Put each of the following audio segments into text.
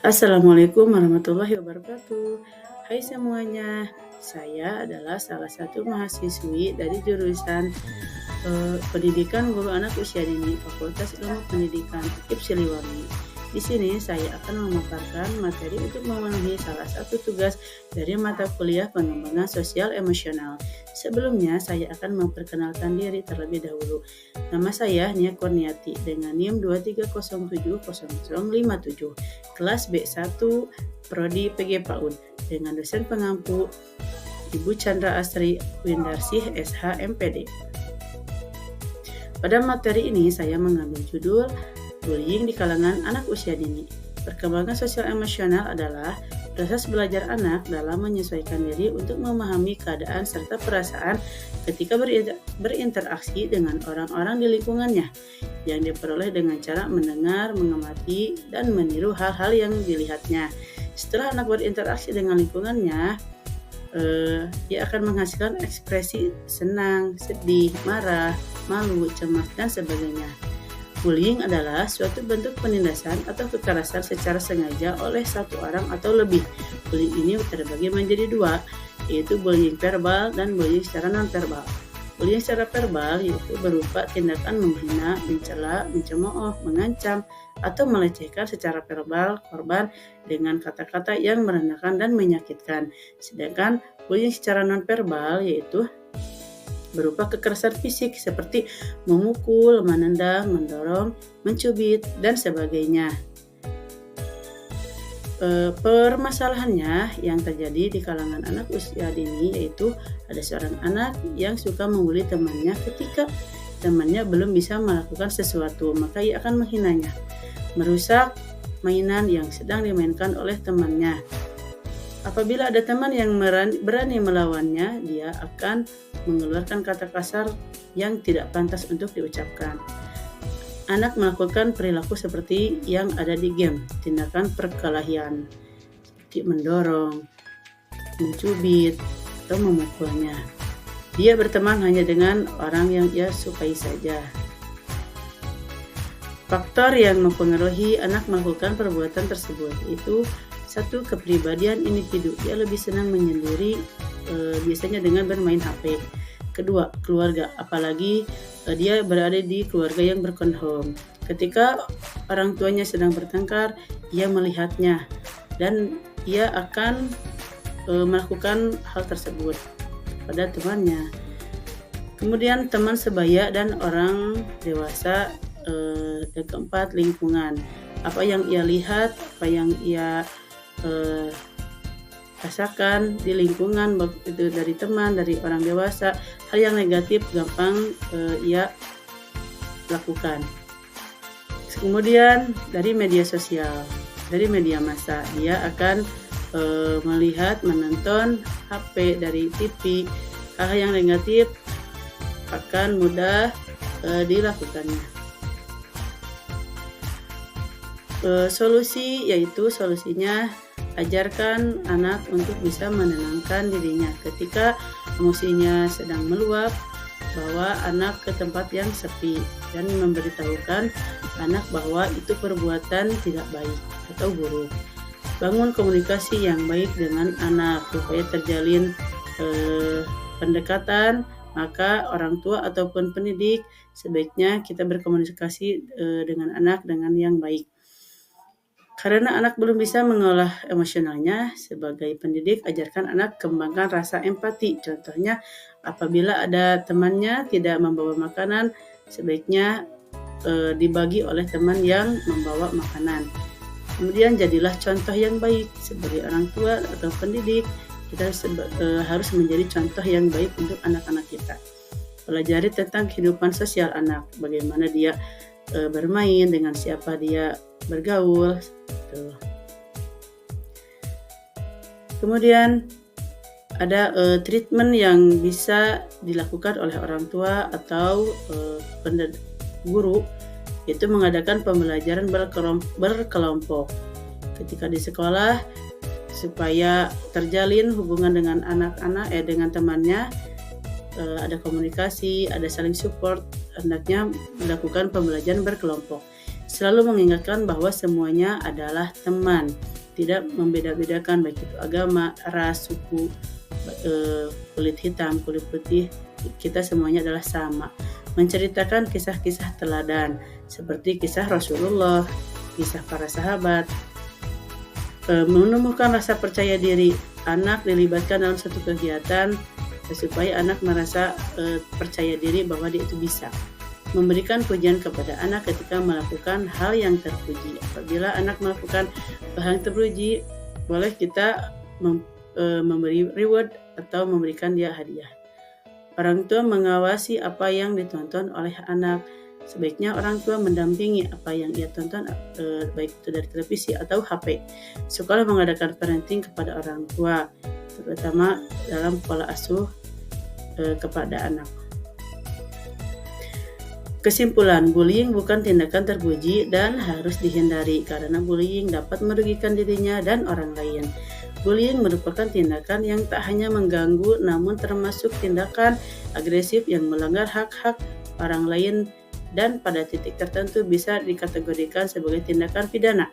Assalamualaikum warahmatullahi wabarakatuh. Hai semuanya, saya adalah salah satu mahasiswi dari jurusan Pendidikan Guru Anak Usia Dini Fakultas Ilmu Pendidikan UKIP Siliwangi. Di sini saya akan memaparkan materi untuk memenuhi salah satu tugas dari mata kuliah pengembangan sosial emosional. Sebelumnya saya akan memperkenalkan diri terlebih dahulu. Nama saya Nia Kurniati dengan NIM 23070057, kelas B1, Prodi PG PAUD, dengan dosen pengampu Ibu Chandra Astri Windarsih SH MPD. Pada materi ini saya mengambil judul Bullying di kalangan anak usia dini. Perkembangan sosial emosional adalah proses belajar anak dalam menyesuaikan diri untuk memahami keadaan serta perasaan ketika berinteraksi dengan orang-orang di lingkungannya, yang diperoleh dengan cara mendengar, mengamati, dan meniru hal-hal yang dilihatnya. Setelah anak berinteraksi dengan lingkungannya, dia akan menghasilkan ekspresi senang, sedih, marah, malu, cemas, dan sebagainya. Bullying adalah suatu bentuk penindasan atau kekerasan secara sengaja oleh satu orang atau lebih. Bullying ini terbagi menjadi dua, yaitu bullying verbal dan bullying secara non-verbal. Bullying secara verbal yaitu berupa tindakan menghina, mencela, mencemooh, mengancam, atau melecehkan secara verbal korban dengan kata-kata yang merendahkan dan menyakitkan. Sedangkan bullying secara non-verbal yaitu berupa kekerasan fisik seperti memukul, menendang, mendorong, mencubit, dan sebagainya. Permasalahannya yang terjadi di kalangan anak usia dini yaitu ada seorang anak yang suka membuli temannya ketika temannya belum bisa melakukan sesuatu, maka ia akan menghinanya, merusak mainan yang sedang dimainkan oleh temannya. Apabila ada teman yang berani melawannya, dia akan mengeluarkan kata kasar yang tidak pantas untuk diucapkan. Anak melakukan perilaku seperti yang ada di game, tindakan perkelahian, seperti mendorong, mencubit, atau memukulnya. Dia berteman hanya dengan orang yang ia sukai saja. Faktor yang mempengaruhi anak melakukan perbuatan tersebut itu satu, kepribadian individu. Dia lebih senang menyendiri, biasanya dengan bermain HP. Kedua, keluarga, apalagi dia berada di keluarga yang broken home. Ketika orang tuanya sedang bertengkar, ia melihatnya dan ia akan melakukan hal tersebut pada temannya. Kemudian teman sebaya dan orang dewasa. Dan keempat, lingkungan. Apa yang ia lihat, apa yang ia rasakan di lingkungan, itu dari teman, dari orang dewasa, hal yang negatif gampang ia lakukan. Kemudian dari media sosial, dari media massa, dia akan melihat, menonton HP, dari TV, hal yang negatif akan mudah dilakukannya. Solusinya ajarkan anak untuk bisa menenangkan dirinya ketika emosinya sedang meluap, bawa anak ke tempat yang sepi dan memberitahukan anak bahwa itu perbuatan tidak baik atau buruk. Bangun komunikasi yang baik dengan anak supaya terjalin pendekatan. Maka orang tua ataupun pendidik sebaiknya kita berkomunikasi dengan anak dengan yang baik. Karena anak belum bisa mengolah emosionalnya, sebagai pendidik ajarkan anak kembangkan rasa empati. Contohnya, apabila ada temannya tidak membawa makanan, sebaiknya dibagi oleh teman yang membawa makanan. Kemudian jadilah contoh yang baik sebagai orang tua atau pendidik. Kita harus menjadi contoh yang baik untuk anak-anak kita. Pelajari tentang kehidupan sosial anak, bagaimana dia bermain, dengan siapa dia bergaul. Kemudian ada treatment yang bisa dilakukan oleh orang tua atau guru, yaitu mengadakan pembelajaran berkelompok ketika di sekolah supaya terjalin hubungan dengan anak-anak dengan temannya, ada komunikasi, ada saling support. Hendaknya melakukan pembelajaran berkelompok. Selalu mengingatkan bahwa semuanya adalah teman. tidak membeda-bedakan baik itu agama, ras, suku, kulit hitam, kulit putih, kita semuanya adalah sama. Menceritakan kisah-kisah teladan seperti kisah Rasulullah, kisah para sahabat, menumbuhkan rasa percaya diri. Anak dilibatkan dalam satu kegiatan supaya anak merasa percaya diri bahwa dia itu bisa. Memberikan pujian kepada anak ketika melakukan hal yang terpuji. Apabila anak melakukan hal yang terpuji, boleh kita memberi reward atau memberikan dia hadiah. Orang tua mengawasi apa yang ditonton oleh anak. Sebaiknya orang tua mendampingi apa yang ia tonton, baik itu dari televisi atau HP. Sekolah mengadakan parenting kepada orang tua, terutama dalam pola asuh kepada anak. Kesimpulan, bullying bukan tindakan terpuji dan harus dihindari karena bullying dapat merugikan dirinya dan orang lain. Bullying merupakan tindakan yang tak hanya mengganggu namun termasuk tindakan agresif yang melanggar hak-hak orang lain dan pada titik tertentu bisa dikategorikan sebagai tindakan pidana.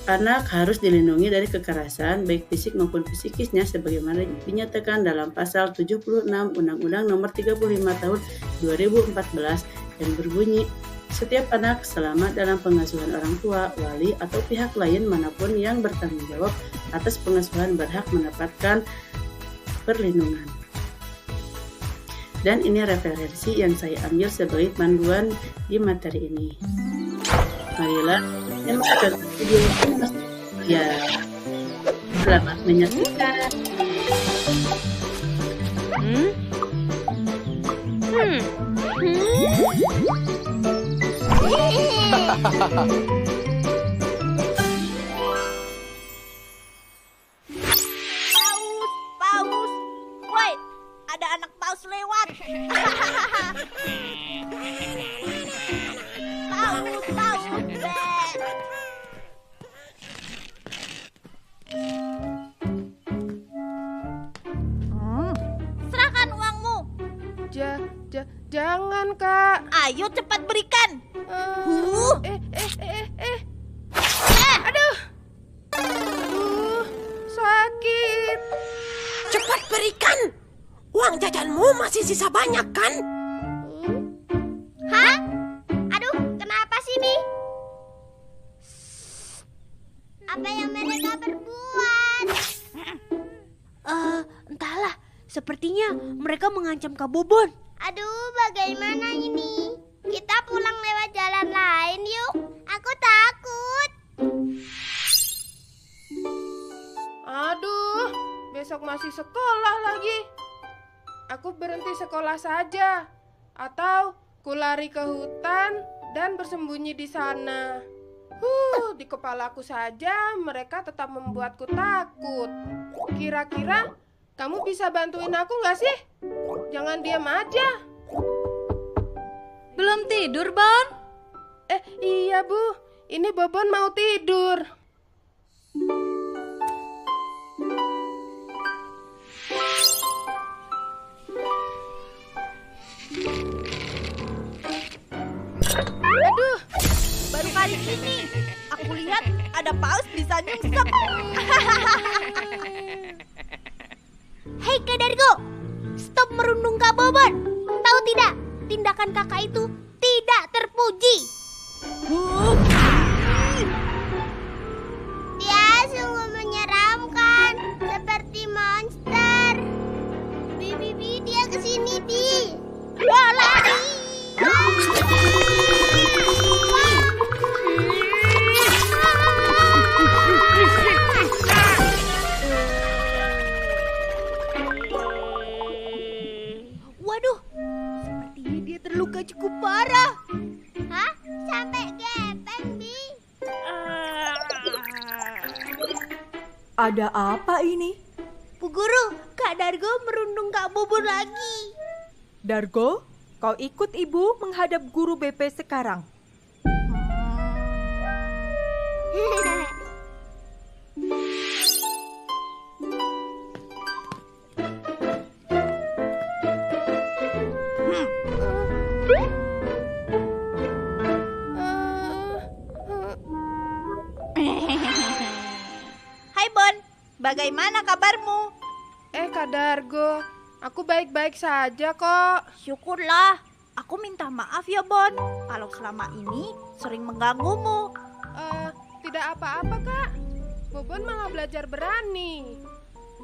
Anak harus dilindungi dari kekerasan baik fisik maupun psikisnya sebagaimana dinyatakan dalam pasal 76 Undang-Undang Nomor 35 Tahun 2014 yang berbunyi, setiap anak selamat dalam pengasuhan orang tua, wali atau pihak lain manapun yang bertanggung jawab atas pengasuhan berhak mendapatkan perlindungan. Dan ini referensi yang saya ambil sebagai panduan di materi ini. Marilah yang akan video ya. Selamat menyaksikan. Paus. Woi, ada anak paus lewat. Paus. Serahkan uangmu. Jangan, Kak. Ayo cepat berikan. Aduh, sakit. Cepat berikan. Uang jajanmu masih sisa banyak kan? Hah? Aduh, kenapa sih, Mi? Apa yang mereka berbuat? Entahlah. Sepertinya mereka mengancam Kak Bobon. Aduh, bagaimana ini? Kita pulang lewat jalan lain yuk. Aku takut. Aduh, besok masih sekolah lagi. Aku berhenti sekolah saja. Atau kulari ke hutan dan bersembunyi di sana. Di kepalaku saja mereka tetap membuatku takut. Kira-kira kamu bisa bantuin aku nggak sih? Jangan diam aja. Belum tidur, Bon? Iya, Bu. Ini Bobon mau tidur. Aduh, baru kali ini aku lihat ada paus bisa nyungsep. Hei Kak Dargo, stop merundung Kak Bobon. Tahu tidak, tindakan kakak itu tidak terpuji. Dia sungguh menyeramkan, seperti monster. Bi, dia kesini, Bi. Wah, lari. Waduh, sepertinya dia terluka cukup parah. Hah? Sampai gepeng, Bi. Ada apa ini? Bu Guru, Kak Dargo merundung Kak Bobon lagi. Dargo, kau ikut ibu menghadap guru BP sekarang. bagaimana kabarmu? Kak Dargo, aku baik-baik saja kok. Syukurlah. Aku minta maaf ya, Bon. Kalau selama ini sering mengganggumu. Tidak apa-apa, Kak. Bobon malah belajar berani.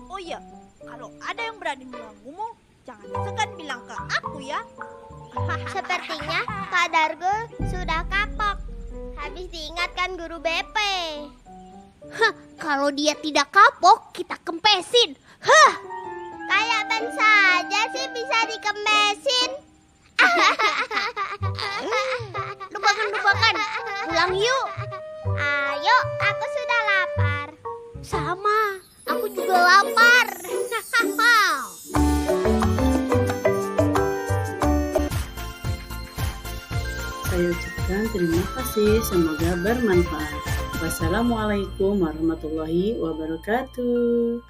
Oh iya, kalau ada yang berani mengganggumu, jangan segan bilang ke aku ya. Sepertinya Kak Dargo sudah kapok. Habis diingatkan guru BP. Kalau dia tidak kapok, kita kempesin. Kayak ban saja sih bisa dikempesin. Lupakan. Pulang yuk. Ayo, aku sudah lapar. Sama, aku juga lapar. Saya ucapkan terima kasih, semoga bermanfaat. Wassalamualaikum warahmatullahi wabarakatuh.